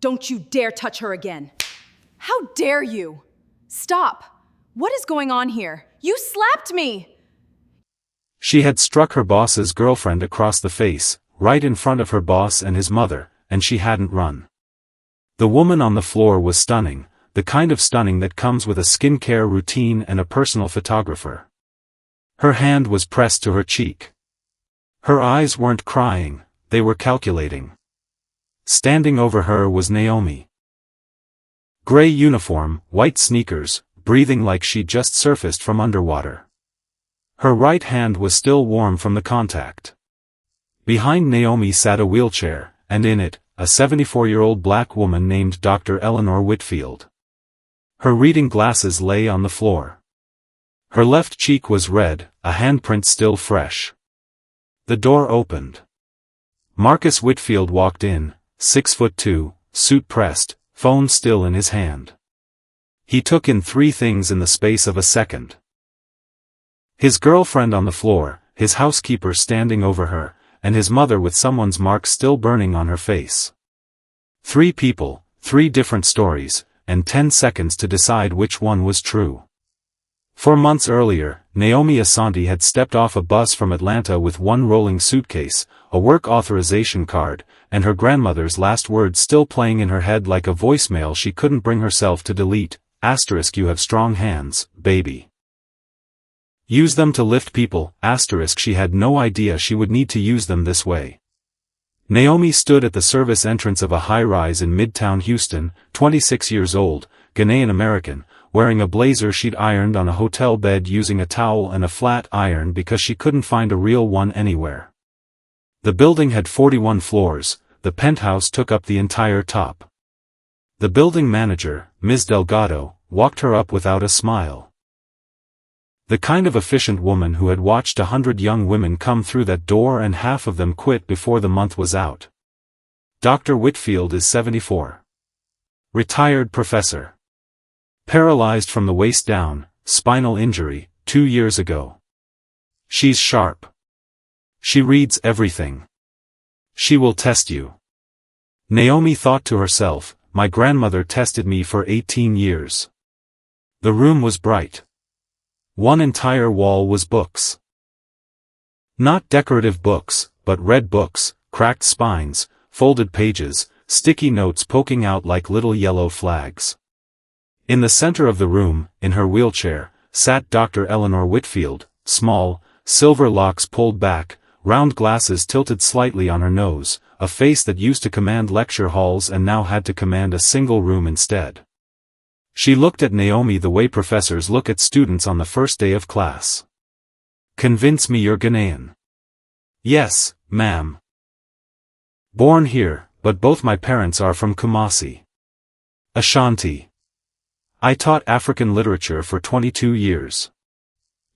Don't you dare touch her again. How dare you? Stop. What is going on here? You slapped me! She had struck her boss's girlfriend across the face, right in front of her boss and his mother, and she hadn't run. The woman on the floor was stunning, the kind of stunning that comes with a skincare routine and a personal photographer. Her hand was pressed to her cheek. Her eyes weren't crying, they were calculating. Standing over her was Naomi. Gray uniform, white sneakers, breathing like she'd just surfaced from underwater. Her right hand was still warm from the contact. Behind Naomi sat a wheelchair, and in it, a 74-year-old black woman named Dr. Eleanor Whitfield. Her reading glasses lay on the floor. Her left cheek was red, a handprint still fresh. The door opened. Marcus Whitfield walked in, 6'2", suit pressed, phone still in his hand. He took in 3 things in the space of a second. His girlfriend on the floor, his housekeeper standing over her, and his mother with someone's mark still burning on her face. 3 people, 3 different stories, and 10 seconds to decide which one was true. 4 months earlier, Naomi Asante had stepped off a bus from Atlanta with 1 rolling suitcase, a work authorization card, and her grandmother's last words still playing in her head like a voicemail she couldn't bring herself to delete, *, you have strong hands, baby. Use them to lift people, *, she had no idea she would need to use them this way. Naomi stood at the service entrance of a high-rise in Midtown Houston, 26 years old, Ghanaian American, wearing a blazer she'd ironed on a hotel bed using a towel and a flat iron because she couldn't find a real one anywhere. The building had 41 floors, the penthouse took up the entire top. The building manager, Ms. Delgado, walked her up without a smile. The kind of efficient woman who had watched 100 young women come through that door and half of them quit before the month was out. Dr. Whitfield is 74. Retired professor. Paralyzed from the waist down, spinal injury, 2 years ago. She's sharp. She reads everything. She will test you. Naomi thought to herself, my grandmother tested me for 18 years. The room was bright. One entire wall was books. Not decorative books, but red books, cracked spines, folded pages, sticky notes poking out like little yellow flags. In the center of the room, in her wheelchair, sat Dr. Eleanor Whitfield, small, silver locks pulled back, round glasses tilted slightly on her nose, a face that used to command lecture halls and now had to command a single room instead. She looked at Naomi the way professors look at students on the first day of class. Convince me you're Ghanaian. Yes, ma'am. Born here, but both my parents are from Kumasi. Ashanti. I taught African literature for 22 years.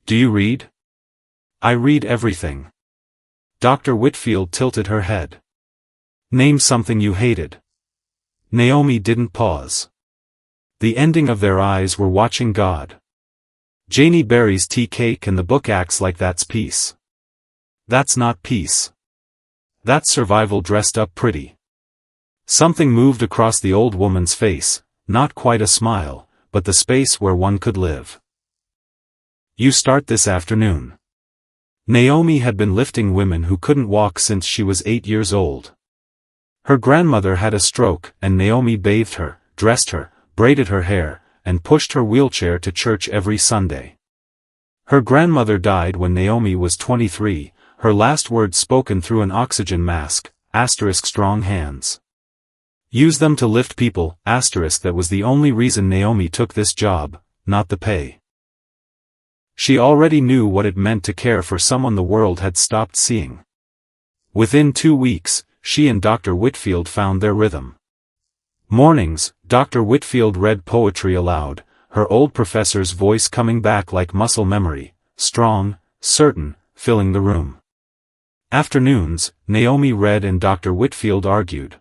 Do you read? I read everything. Dr. Whitfield tilted her head. Name something you hated. Naomi didn't pause. The ending of their eyes were watching God. Janie Berry's tea cake and the book acts like that's peace. That's not peace. That's survival dressed up pretty. Something moved across the old woman's face, not quite a smile, but the space where one could live. You start this afternoon. Naomi had been lifting women who couldn't walk since she was 8 years old. Her grandmother had a stroke, and Naomi bathed her, dressed her, braided her hair, and pushed her wheelchair to church every Sunday. Her grandmother died when Naomi was 23, her last words spoken through an oxygen mask, * strong hands. Use them to lift people, * that was the only reason Naomi took this job, not the pay. She already knew what it meant to care for someone the world had stopped seeing. Within 2 weeks, she and Dr. Whitfield found their rhythm. Mornings, Dr. Whitfield read poetry aloud, her old professor's voice coming back like muscle memory, strong, certain, filling the room. Afternoons, Naomi read and Dr. Whitfield argued.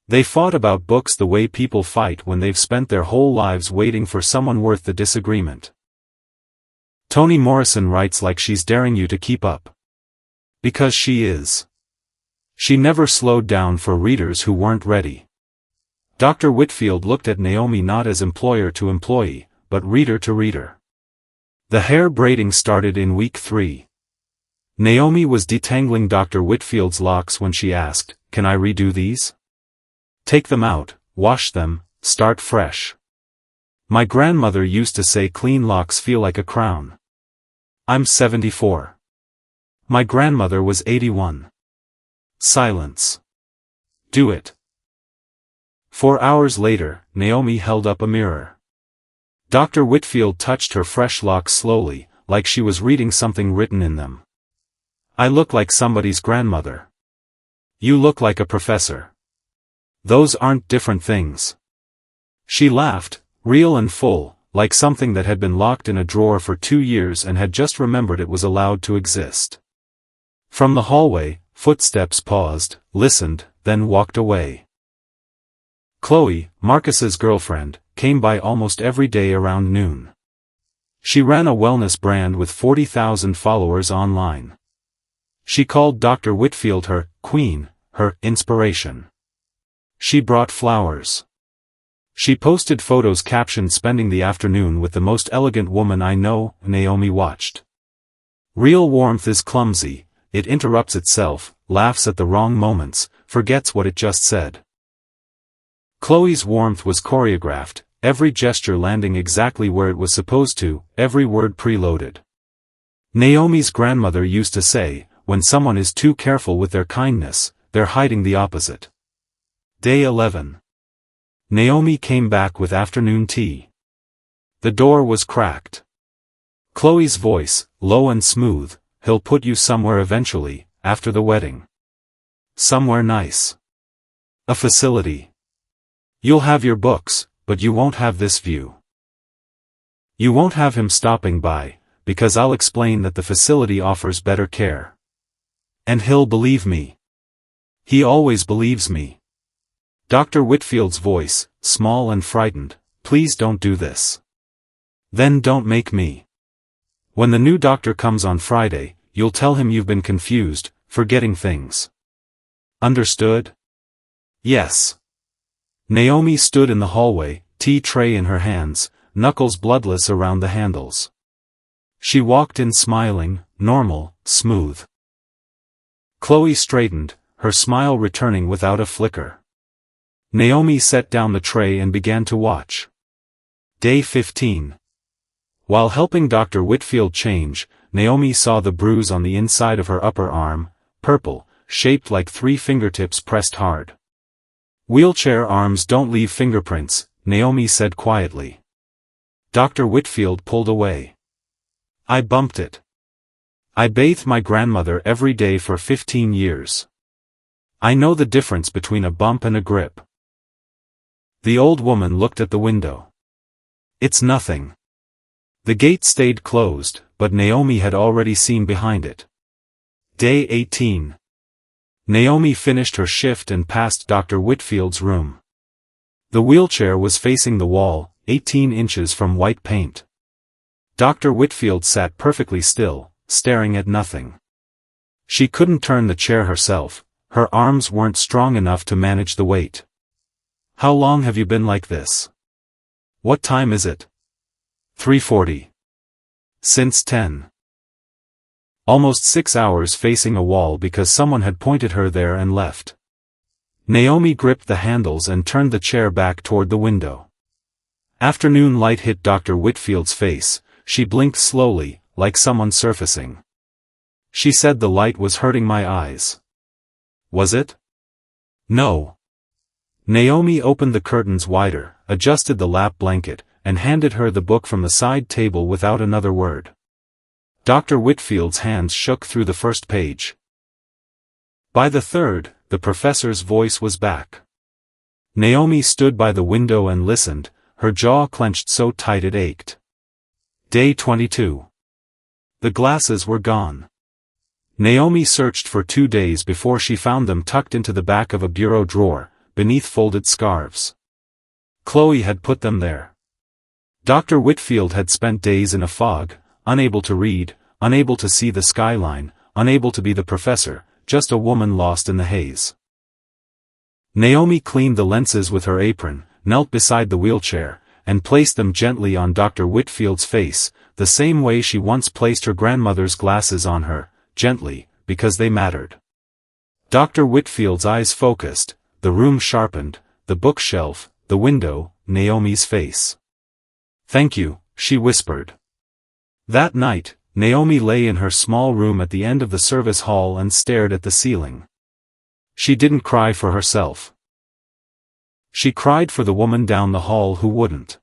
They fought about books the way people fight when they've spent their whole lives waiting for someone worth the disagreement. Toni Morrison writes like she's daring you to keep up. Because she is. She never slowed down for readers who weren't ready. Dr. Whitfield looked at Naomi not as employer to employee, but reader to reader. The hair braiding started in week 3. Naomi was detangling Dr. Whitfield's locks when she asked, "Can I redo these? Take them out, wash them, start fresh. My grandmother used to say clean locks feel like a crown. I'm 74. My grandmother was 81. Silence. Do it." 4 hours later, Naomi held up a mirror. Dr. Whitfield touched her fresh locks slowly, like she was reading something written in them. "I look like somebody's grandmother. You look like a professor. Those aren't different things." She laughed, real and full, like something that had been locked in a drawer for 2 years and had just remembered it was allowed to exist. From the hallway, footsteps paused, listened, then walked away. Chloe, Marcus's girlfriend, came by almost every day around noon. She ran a wellness brand with 40,000 followers online. She called Dr. Whitfield her queen, her inspiration. She brought flowers. She posted photos captioned "Spending the afternoon with the most elegant woman I know." Naomi watched. Real warmth is clumsy, it interrupts itself, laughs at the wrong moments, forgets what it just said. Chloe's warmth was choreographed, every gesture landing exactly where it was supposed to, every word preloaded. Naomi's grandmother used to say, when someone is too careful with their kindness, they're hiding the opposite. Day 11. Naomi came back with afternoon tea. The door was cracked. Chloe's voice, low and smooth, "He'll put you somewhere eventually, after the wedding. Somewhere nice. A facility. You'll have your books, but you won't have this view. You won't have him stopping by, because I'll explain that the facility offers better care. And he'll believe me. He always believes me." Dr. Whitfield's voice, small and frightened, "Please don't do this. Then don't make me. When the new doctor comes on Friday, you'll tell him you've been confused, forgetting things. Understood?" "Yes." Naomi stood in the hallway, tea tray in her hands, knuckles bloodless around the handles. She walked in smiling, normal, smooth. Chloe straightened, her smile returning without a flicker. Naomi set down the tray and began to watch. Day 15. While helping Dr. Whitfield change, Naomi saw the bruise on the inside of her upper arm, purple, shaped like 3 fingertips pressed hard. "Wheelchair arms don't leave fingerprints," Naomi said quietly. Dr. Whitfield pulled away. "I bumped it. I bathed my grandmother every day for 15 years. I know the difference between a bump and a grip." The old woman looked at the window. "It's nothing." The gate stayed closed, but Naomi had already seen behind it. Day 18. Naomi finished her shift and passed Dr. Whitfield's room. The wheelchair was facing the wall, 18 inches from white paint. Dr. Whitfield sat perfectly still, staring at nothing. She couldn't turn the chair herself, her arms weren't strong enough to manage the weight. "How long have you been like this? What time is it?" 3:40. "Since 10. Almost 6 hours facing a wall because someone had pointed her there and left." Naomi gripped the handles and turned the chair back toward the window. Afternoon light hit Dr. Whitfield's face, she blinked slowly, like someone surfacing. She said the light was hurting my eyes. Was it? No. Naomi opened the curtains wider, adjusted the lap blanket, and handed her the book from the side table without another word. Dr. Whitfield's hands shook through the first page. By the third, the professor's voice was back. Naomi stood by the window and listened, her jaw clenched so tight it ached. Day 22. The glasses were gone. Naomi searched for 2 days before she found them tucked into the back of a bureau drawer, beneath folded scarves. Chloe had put them there. Dr. Whitfield had spent days in a fog, unable to read, unable to see the skyline, unable to be the professor, just a woman lost in the haze. Naomi cleaned the lenses with her apron, knelt beside the wheelchair, and placed them gently on Dr. Whitfield's face, the same way she once placed her grandmother's glasses on her, gently, because they mattered. Dr. Whitfield's eyes focused, the room sharpened, the bookshelf, the window, Naomi's face. "Thank you," she whispered. That night, Naomi lay in her small room at the end of the service hall and stared at the ceiling. She didn't cry for herself. She cried for the woman down the hall who wouldn't.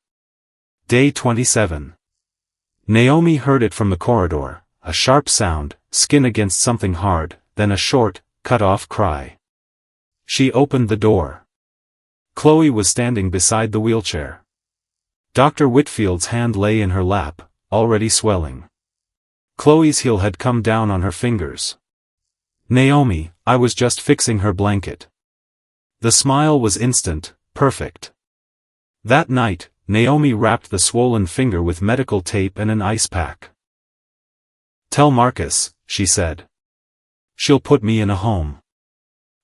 Day 27. Naomi heard it from the corridor, a sharp sound, skin against something hard, then a short, cut-off cry. She opened the door. Chloe was standing beside the wheelchair. Dr. Whitfield's hand lay in her lap, already swelling. Chloe's heel had come down on her fingers. "Naomi, I was just fixing her blanket." The smile was instant, perfect. That night, Naomi wrapped the swollen finger with medical tape and an ice pack. "Tell Marcus," she said. "She'll put me in a home.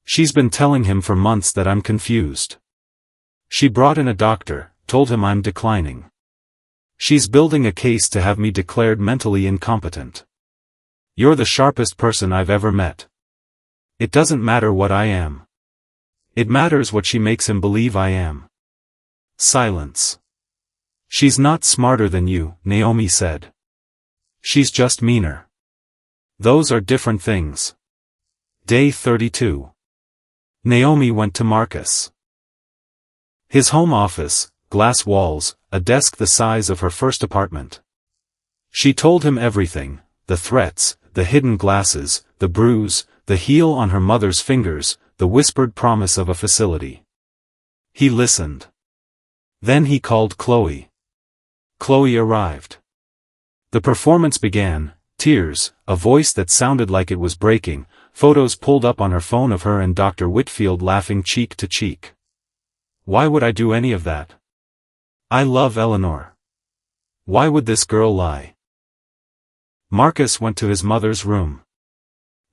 She's been telling him for months that I'm confused. She brought in a doctor, told him I'm declining. She's building a case to have me declared mentally incompetent. You're the sharpest person I've ever met. It doesn't matter what I am. It matters what she makes him believe I am." Silence. "She's not smarter than you," Naomi said. "She's just meaner. Those are different things." Day 32. Naomi went to Marcus. His home office, glass walls, a desk the size of her first apartment. She told him everything, the threats, the hidden glasses, the bruise, the heel on her mother's fingers, the whispered promise of a facility. He listened. Then he called Chloe. Chloe arrived. The performance began, tears, a voice that sounded like it was breaking, photos pulled up on her phone of her and Dr. Whitfield laughing cheek to cheek. Why would I do any of that? I love Eleanor. Why would this girl lie? Marcus went to his mother's room.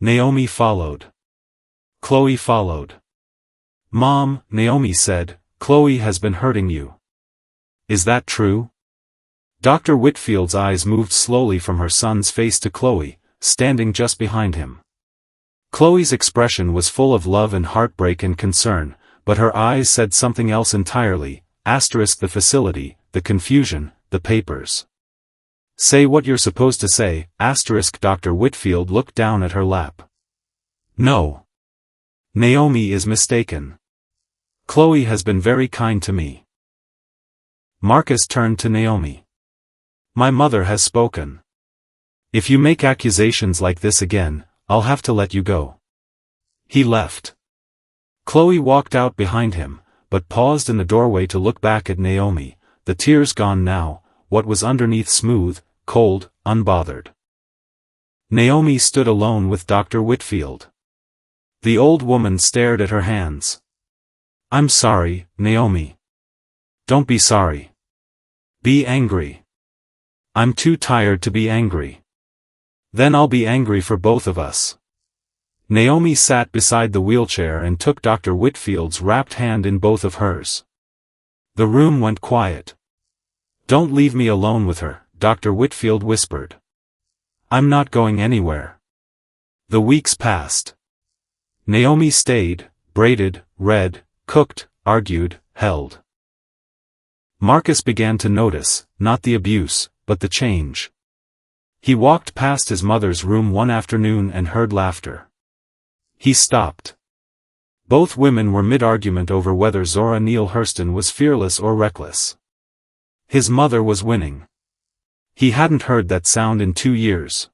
Naomi followed. Chloe followed. "Mom," Naomi said, "Chloe has been hurting you. Is that true?" Dr. Whitfield's eyes moved slowly from her son's face to Chloe, standing just behind him. Chloe's expression was full of love and heartbreak and concern, but her eyes said something else entirely, asterisk the facility, the confusion, the papers. "Say what you're supposed to say," asterisk Dr. Whitfield looked down at her lap. "No. Naomi is mistaken. Chloe has been very kind to me." Marcus turned to Naomi. "My mother has spoken. If you make accusations like this again, I'll have to let you go." He left. Chloe walked out behind him, but paused in the doorway to look back at Naomi, the tears gone now, what was underneath smooth, cold, unbothered. Naomi stood alone with Dr. Whitfield. The old woman stared at her hands. "I'm sorry, Naomi." "Don't be sorry. Be angry." "I'm too tired to be angry." "Then I'll be angry for both of us." Naomi sat beside the wheelchair and took Dr. Whitfield's wrapped hand in both of hers. The room went quiet. "Don't leave me alone with her," Dr. Whitfield whispered. "I'm not going anywhere." The weeks passed. Naomi stayed, braided, read, cooked, argued, held. Marcus began to notice, not the abuse, but the change. He walked past his mother's room one afternoon and heard laughter. He stopped. Both women were mid-argument over whether Zora Neale Hurston was fearless or reckless. His mother was winning. He hadn't heard that sound in 2 years.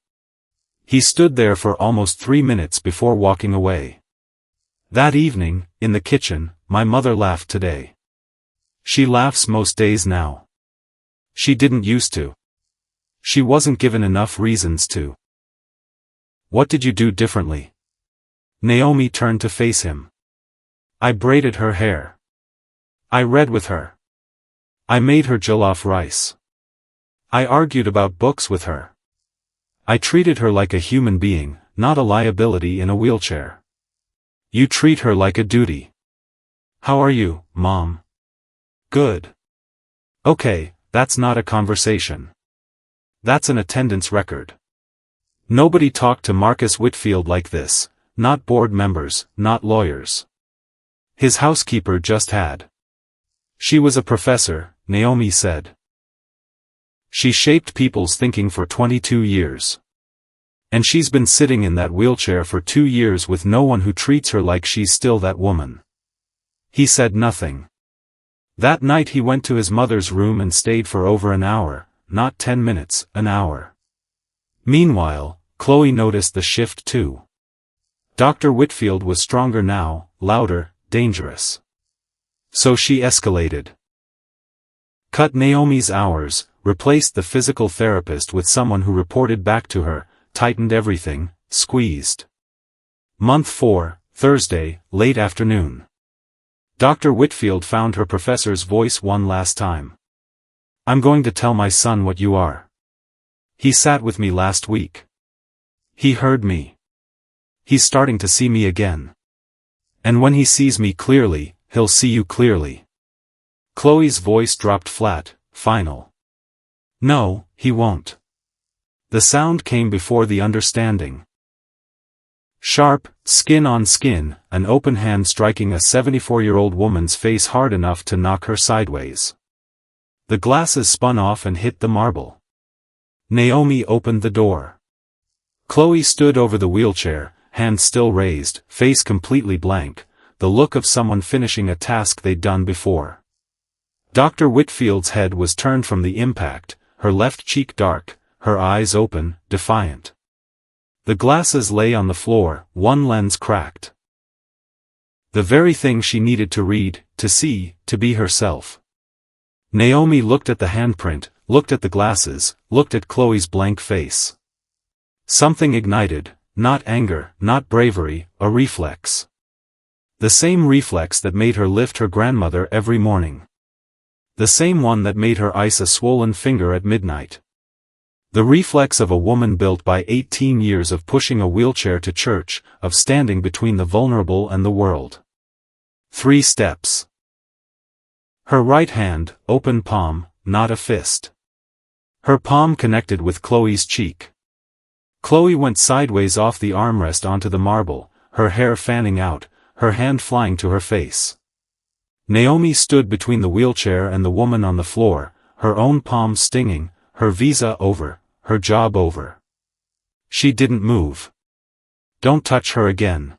He stood there for almost 3 minutes before walking away. That evening, in the kitchen, my mother laughed today. She laughs most days now. She didn't used to. She wasn't given enough reasons to. What did you do differently? Naomi turned to face him. I braided her hair. I read with her. I made her jollof rice. I argued about books with her. I treated her like a human being, not a liability in a wheelchair. You treat her like a duty. How are you, Mom? Good. Okay, that's not a conversation. That's an attendance record. Nobody talked to Marcus Whitfield like this, not board members, not lawyers. His housekeeper just had. She was a professor, Naomi said. She shaped people's thinking for 22 years. And she's been sitting in that wheelchair for 2 years with no one who treats her like she's still that woman. He said nothing. That night he went to his mother's room and stayed for over an hour, not 10 minutes, an hour. Meanwhile, Chloe noticed the shift too. Dr. Whitfield was stronger now, louder, dangerous. So she escalated. Cut Naomi's hours, replaced the physical therapist with someone who reported back to her, tightened everything, squeezed. Month 4, Thursday, late afternoon. Dr. Whitfield found her professor's voice one last time. I'm going to tell my son what you are. He sat with me last week. He heard me. He's starting to see me again. And when he sees me clearly, he'll see you clearly. Chloe's voice dropped flat, final. No, he won't. The sound came before the understanding. Sharp, skin on skin, an open hand striking a 74-year-old woman's face hard enough to knock her sideways. The glasses spun off and hit the marble. Naomi opened the door. Chloe stood over the wheelchair, hand still raised, face completely blank, the look of someone finishing a task they'd done before. Dr. Whitfield's head was turned from the impact, her left cheek dark, her eyes open, defiant. The glasses lay on the floor, one lens cracked. The very thing she needed to read, to see, to be herself. Naomi looked at the handprint, looked at the glasses, looked at Chloe's blank face. Something ignited, not anger, not bravery, a reflex. The same reflex that made her lift her grandmother every morning. The same one that made her ice a swollen finger at midnight. The reflex of a woman built by 18 years of pushing a wheelchair to church, of standing between the vulnerable and the world. 3 steps. Her right hand, open palm, not a fist. Her palm connected with Chloe's cheek. Chloe went sideways off the armrest onto the marble, her hair fanning out, her hand flying to her face. Naomi stood between the wheelchair and the woman on the floor, her own palm stinging, her visa over, her job over. She didn't move. Don't touch her again.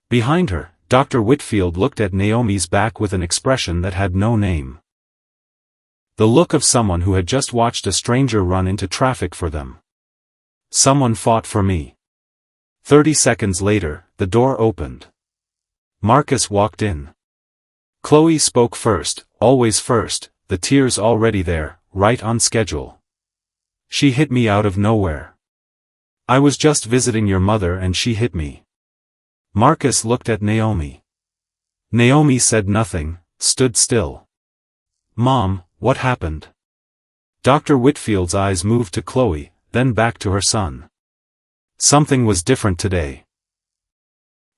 Behind her, Dr. Whitfield looked at Naomi's back with an expression that had no name. The look of someone who had just watched a stranger run into traffic for them. Someone fought for me. 30 seconds later, the door opened. Marcus walked in. Chloe spoke first, always first, the tears already there, right on schedule. She hit me out of nowhere. I was just visiting your mother and she hit me. Marcus looked at Naomi. Naomi said nothing, stood still. Mom, what happened? Dr. Whitfield's eyes moved to Chloe, then back to her son. Something was different today.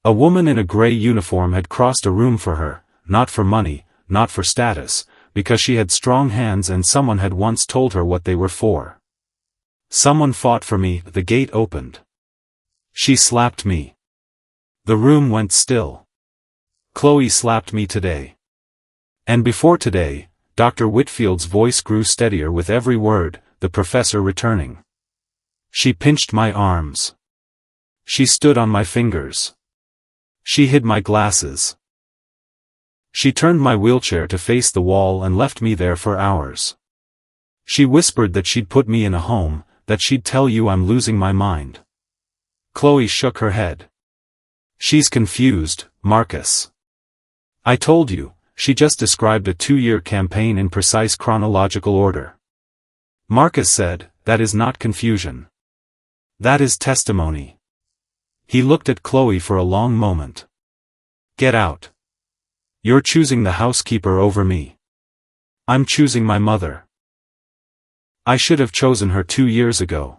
A woman in a gray uniform had crossed a room for her, not for money, not for status, because she had strong hands and someone had once told her what they were for. Someone fought for me, the gate opened. She slapped me. The room went still. Chloe slapped me today. And before today, Dr. Whitfield's voice grew steadier with every word, the professor returning. She pinched my arms. She stood on my fingers. She hid my glasses. She turned my wheelchair to face the wall and left me there for hours. She whispered that she'd put me in a home, that she'd tell you I'm losing my mind. Chloe shook her head. She's confused, Marcus. I told you, she just described a 2-year campaign in precise chronological order. Marcus said, that is not confusion. That is testimony. He looked at Chloe for a long moment. Get out. You're choosing the housekeeper over me. I'm choosing my mother. I should have chosen her 2 years ago.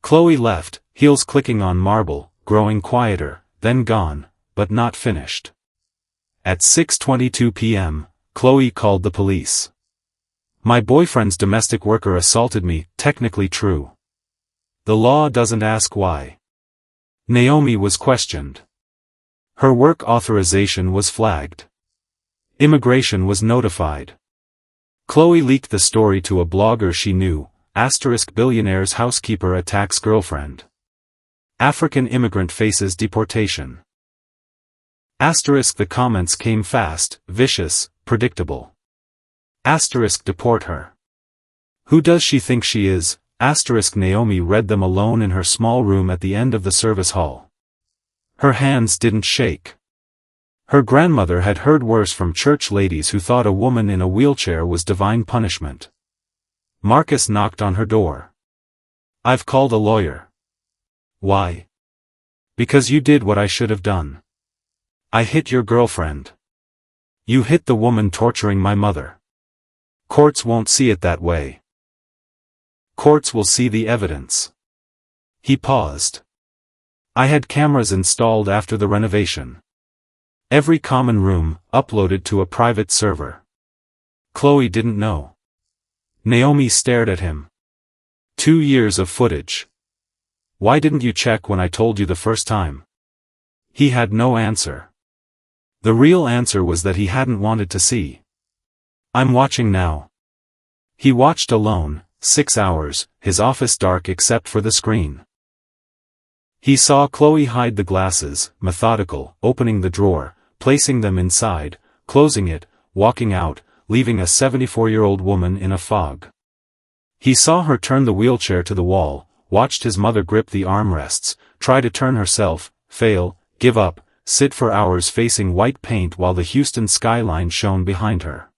Chloe left, heels clicking on marble, growing quieter, then gone, but not finished. At 6:22 p.m., Chloe called the police. My boyfriend's domestic worker assaulted me, technically true. The law doesn't ask why. Naomi was questioned. Her work authorization was flagged. Immigration was notified. Chloe leaked the story to a blogger she knew, *Billionaire's housekeeper attacks girlfriend. African immigrant faces deportation. The comments came fast, vicious, predictable. Deport her. Who does she think she is? Naomi read them alone in her small room at the end of the service hall. Her hands didn't shake. Her grandmother had heard worse from church ladies who thought a woman in a wheelchair was divine punishment. Marcus knocked on her door. I've called a lawyer. Why? Because you did what I should have done. I hit your girlfriend. You hit the woman torturing my mother. Courts won't see it that way. Courts will see the evidence. He paused. I had cameras installed after the renovation. Every common room, uploaded to a private server. Chloe didn't know. Naomi stared at him. 2 years of footage. Why didn't you check when I told you the first time? He had no answer. The real answer was that he hadn't wanted to see. I'm watching now. He watched alone, 6 hours, his office dark except for the screen. He saw Chloe hide the glasses, methodical, opening the drawer, placing them inside, closing it, walking out, leaving a 74-year-old woman in a fog. He saw her turn the wheelchair to the wall, watched his mother grip the armrests, try to turn herself, fail, give up, sit for hours facing white paint while the Houston skyline shone behind her.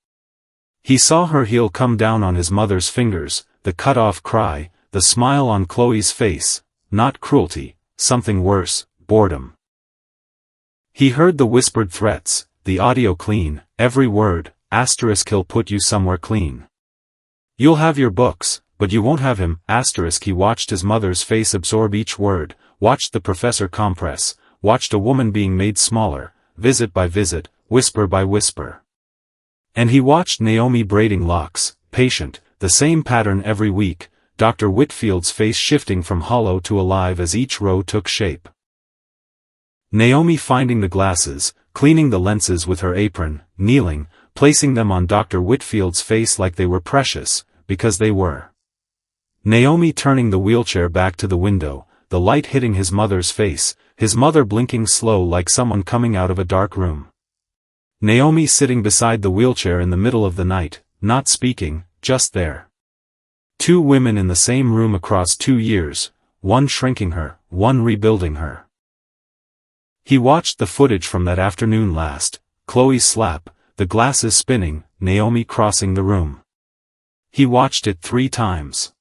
He saw her heel come down on his mother's fingers, the cut-off cry, the smile on Chloe's face, not cruelty, something worse, boredom. He heard the whispered threats, the audio clean, every word, he'll put you somewhere clean. You'll have your books, but you won't have him, He watched his mother's face absorb each word, watched the professor compress, watched a woman being made smaller, visit by visit, whisper by whisper. And he watched Naomi braiding locks, patient, the same pattern every week, Dr. Whitfield's face shifting from hollow to alive as each row took shape. Naomi finding the glasses, cleaning the lenses with her apron, kneeling, placing them on Dr. Whitfield's face like they were precious, because they were. Naomi turning the wheelchair back to the window, the light hitting his mother's face, his mother blinking slow like someone coming out of a dark room. Naomi sitting beside the wheelchair in the middle of the night, not speaking, just there. 2 women in the same room across 2 years, one shrinking her, one rebuilding her. He watched the footage from that afternoon last, Chloe's slap, the glasses spinning, Naomi crossing the room. He watched it 3 times.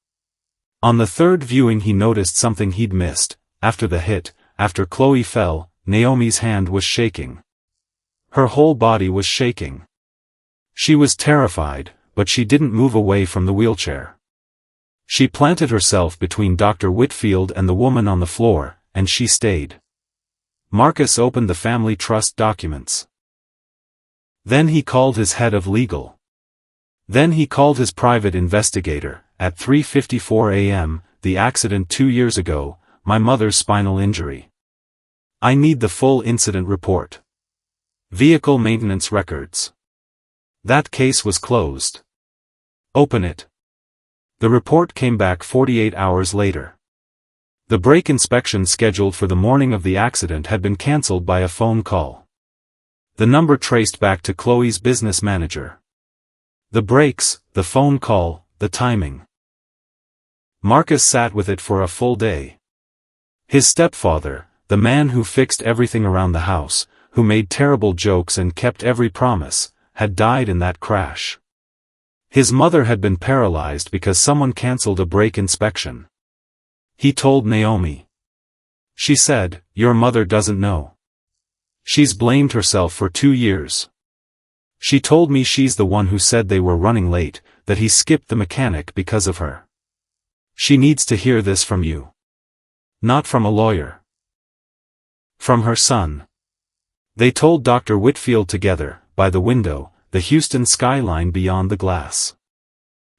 On the 3rd viewing he noticed something he'd missed. After the hit, after Chloe fell, Naomi's hand was shaking. Her whole body was shaking. She was terrified, but she didn't move away from the wheelchair. She planted herself between Dr. Whitfield and the woman on the floor, and she stayed. Marcus opened the family trust documents. Then he called his head of legal. Then he called his private investigator. At 3:54 a.m., the accident 2 years ago, my mother's spinal injury. I need the full incident report. Vehicle maintenance records. That case was closed. Open it. The report came back 48 hours later. The brake inspection scheduled for the morning of the accident had been cancelled by a phone call. The number traced back to Chloe's business manager. The brakes, the phone call, the timing. Marcus sat with it for a full day. His stepfather, the man who fixed everything around the house, who made terrible jokes and kept every promise, had died in that crash. His mother had been paralyzed because someone cancelled a brake inspection. He told Naomi. She said, "Your mother doesn't know. She's blamed herself for 2 years. She told me she's the one who said they were running late, that he skipped the mechanic because of her. She needs to hear this from you. Not from a lawyer. From her son." They told Dr. Whitfield together, by the window, the Houston skyline beyond the glass.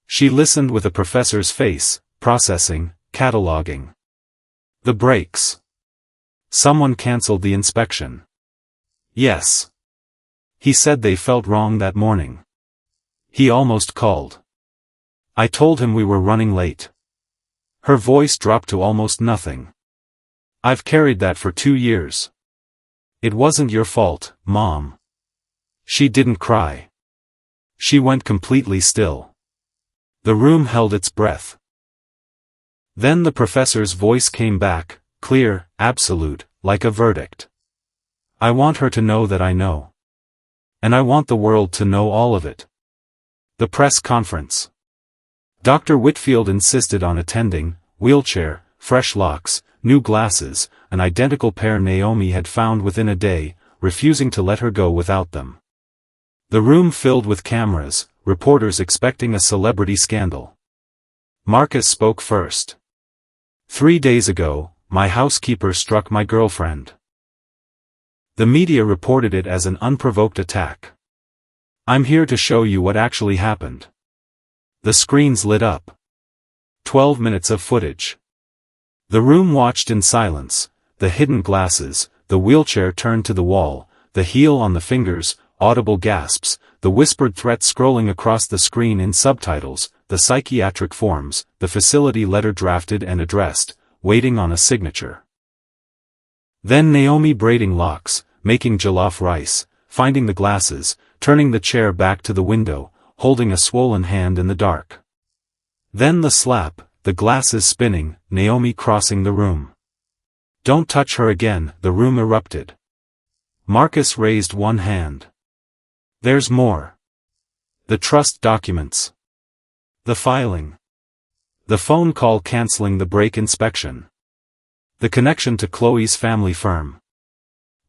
She listened with a professor's face, processing, cataloging. The brakes. Someone canceled the inspection. Yes. He said they felt wrong that morning. He almost called. I told him we were running late. Her voice dropped to almost nothing. I've carried that for 2 years. It wasn't your fault, Mom. She didn't cry. She went completely still. The room held its breath. Then the professor's voice came back, clear, absolute, like a verdict. I want her to know that I know. And I want the world to know all of it. The press conference. Dr. Whitfield insisted on attending, wheelchair, fresh locks, new glasses, an identical pair Naomi had found within a day, refusing to let her go without them. The room filled with cameras, reporters expecting a celebrity scandal. Marcus spoke first. 3 days ago, my housekeeper struck my girlfriend. The media reported it as an unprovoked attack. I'm here to show you what actually happened. The screens lit up. 12 minutes of footage. The room watched in silence, the hidden glasses, the wheelchair turned to the wall, the heel on the fingers, audible gasps, the whispered threat scrolling across the screen in subtitles, the psychiatric forms, the facility letter drafted and addressed, waiting on a signature. Then Naomi braiding locks, making jollof rice, finding the glasses, turning the chair back to the window, holding a swollen hand in the dark. Then the slap, the glasses spinning, Naomi crossing the room. Don't touch her again, the room erupted. Marcus raised one hand. There's more. The trust documents. The filing. The phone call canceling the brake inspection. The connection to Chloe's family firm.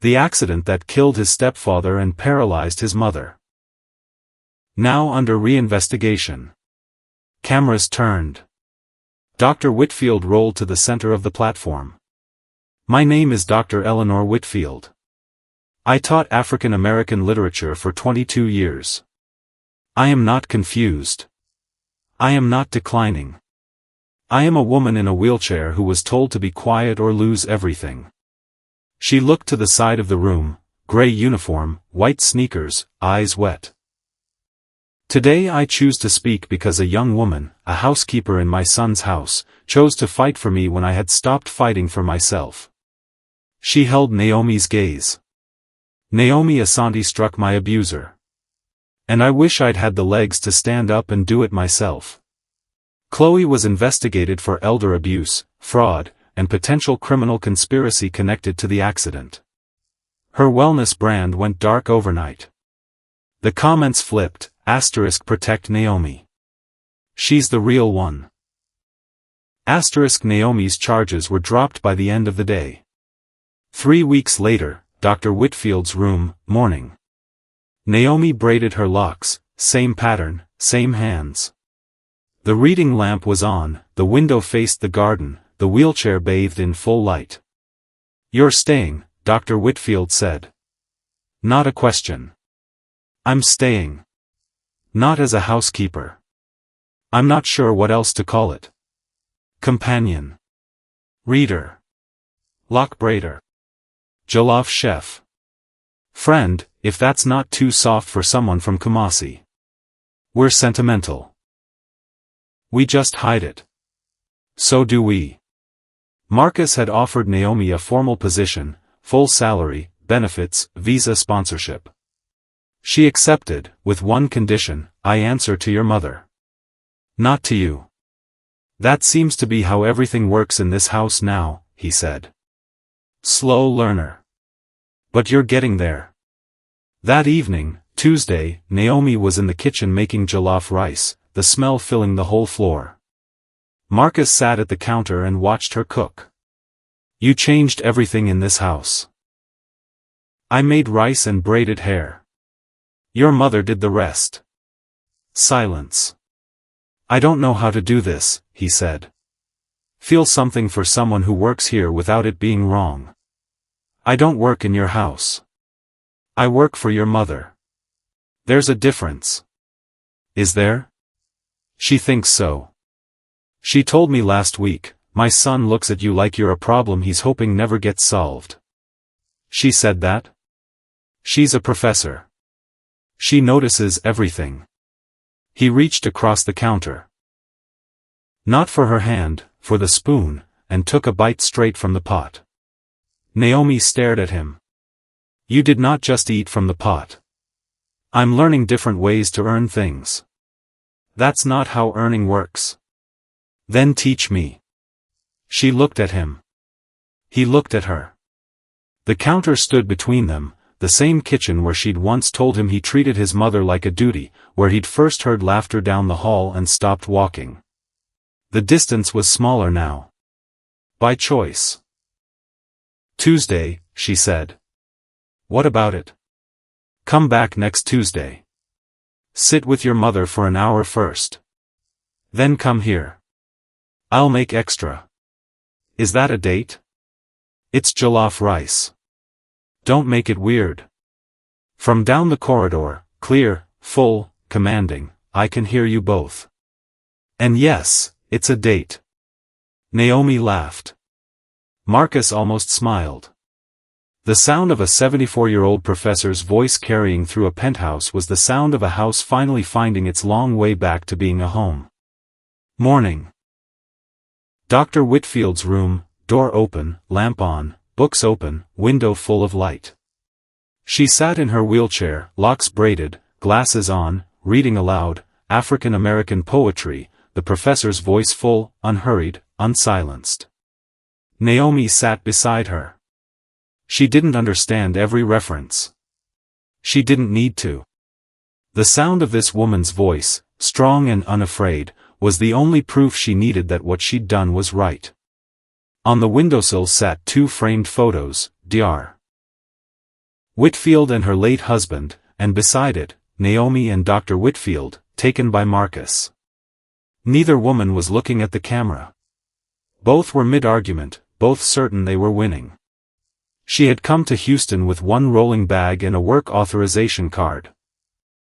The accident that killed his stepfather and paralyzed his mother. Now under reinvestigation. Cameras turned. Dr. Whitfield rolled to the center of the platform. My name is Dr. Eleanor Whitfield. I taught African American literature for 22 years. I am not confused. I am not declining. I am a woman in a wheelchair who was told to be quiet or lose everything. She looked to the side of the room, gray uniform, white sneakers, eyes wet. Today I choose to speak because a young woman, a housekeeper in my son's house, chose to fight for me when I had stopped fighting for myself. She held Naomi's gaze. Naomi Asante struck my abuser. And I wish I'd had the legs to stand up and do it myself. Chloe was investigated for elder abuse, fraud, and potential criminal conspiracy connected to the accident. Her wellness brand went dark overnight. The comments flipped, *protect Naomi. She's the real one. Naomi's charges were dropped by the end of the day. 3 weeks later, Dr. Whitfield's room, morning. Naomi braided her locks, same pattern, same hands. The reading lamp was on, the window faced the garden, the wheelchair bathed in full light. You're staying, Dr. Whitfield said. Not a question. I'm staying. Not as a housekeeper. I'm not sure what else to call it. Companion. Reader. Lock braider. Jollof chef. Friend, if that's not too soft for someone from Kumasi. We're sentimental. We just hide it. So do we. Marcus had offered Naomi a formal position, full salary, benefits, visa sponsorship. She accepted, with one condition: I answer to your mother. Not to you. That seems to be how everything works in this house now, he said. Slow learner. But you're getting there. That evening, Tuesday, Naomi was in the kitchen making jollof rice, the smell filling the whole floor. Marcus sat at the counter and watched her cook. You changed everything in this house. I made rice and braided hair. Your mother did the rest. Silence. I don't know how to do this, he said. Feel something for someone who works here without it being wrong. I don't work in your house. I work for your mother. There's a difference. Is there? She thinks so. She told me last week, my son looks at you like you're a problem he's hoping never gets solved. She said that? She's a professor. She notices everything. He reached across the counter. Not for her hand, for the spoon, and took a bite straight from the pot. Naomi stared at him. You did not just eat from the pot. I'm learning different ways to earn things. That's not how earning works. Then teach me. She looked at him. He looked at her. The counter stood between them, the same kitchen where she'd once told him he treated his mother like a duty, where he'd first heard laughter down the hall and stopped walking. The distance was smaller now. By choice. Tuesday, she said. What about it? Come back next Tuesday. Sit with your mother for an hour first. Then come here. I'll make extra. Is that a date? It's jollof rice. Don't make it weird. From down the corridor, clear, full, commanding, I can hear you both. And yes, it's a date. Naomi laughed. Marcus almost smiled. The sound of a 74-year-old professor's voice carrying through a penthouse was the sound of a house finally finding its long way back to being a home. Morning. Dr. Whitfield's room, door open, lamp on, books open, window full of light. She sat in her wheelchair, locks braided, glasses on, reading aloud, African-American poetry, the professor's voice full, unhurried, unsilenced. Naomi sat beside her. She didn't understand every reference. She didn't need to. The sound of this woman's voice, strong and unafraid, was the only proof she needed that what she'd done was right. On the windowsill sat two framed photos, Dr. Whitfield and her late husband, and beside it, Naomi and Dr. Whitfield, taken by Marcus. Neither woman was looking at the camera. Both were mid-argument, both certain they were winning. She had come to Houston with one rolling bag and a work authorization card.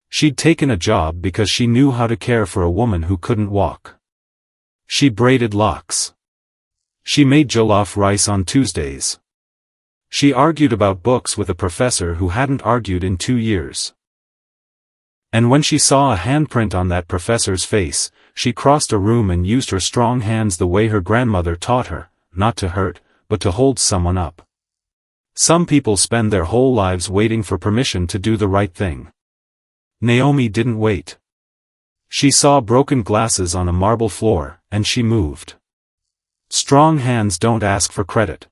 She'd taken a job because she knew how to care for a woman who couldn't walk. She braided locks. She made jollof rice on Tuesdays. She argued about books with a professor who hadn't argued in 2 years. And when she saw a handprint on that professor's face, she crossed a room and used her strong hands the way her grandmother taught her, not to hurt, but to hold someone up. Some people spend their whole lives waiting for permission to do the right thing. Naomi didn't wait. She saw broken glasses on a marble floor, and she moved. Strong hands don't ask for credit.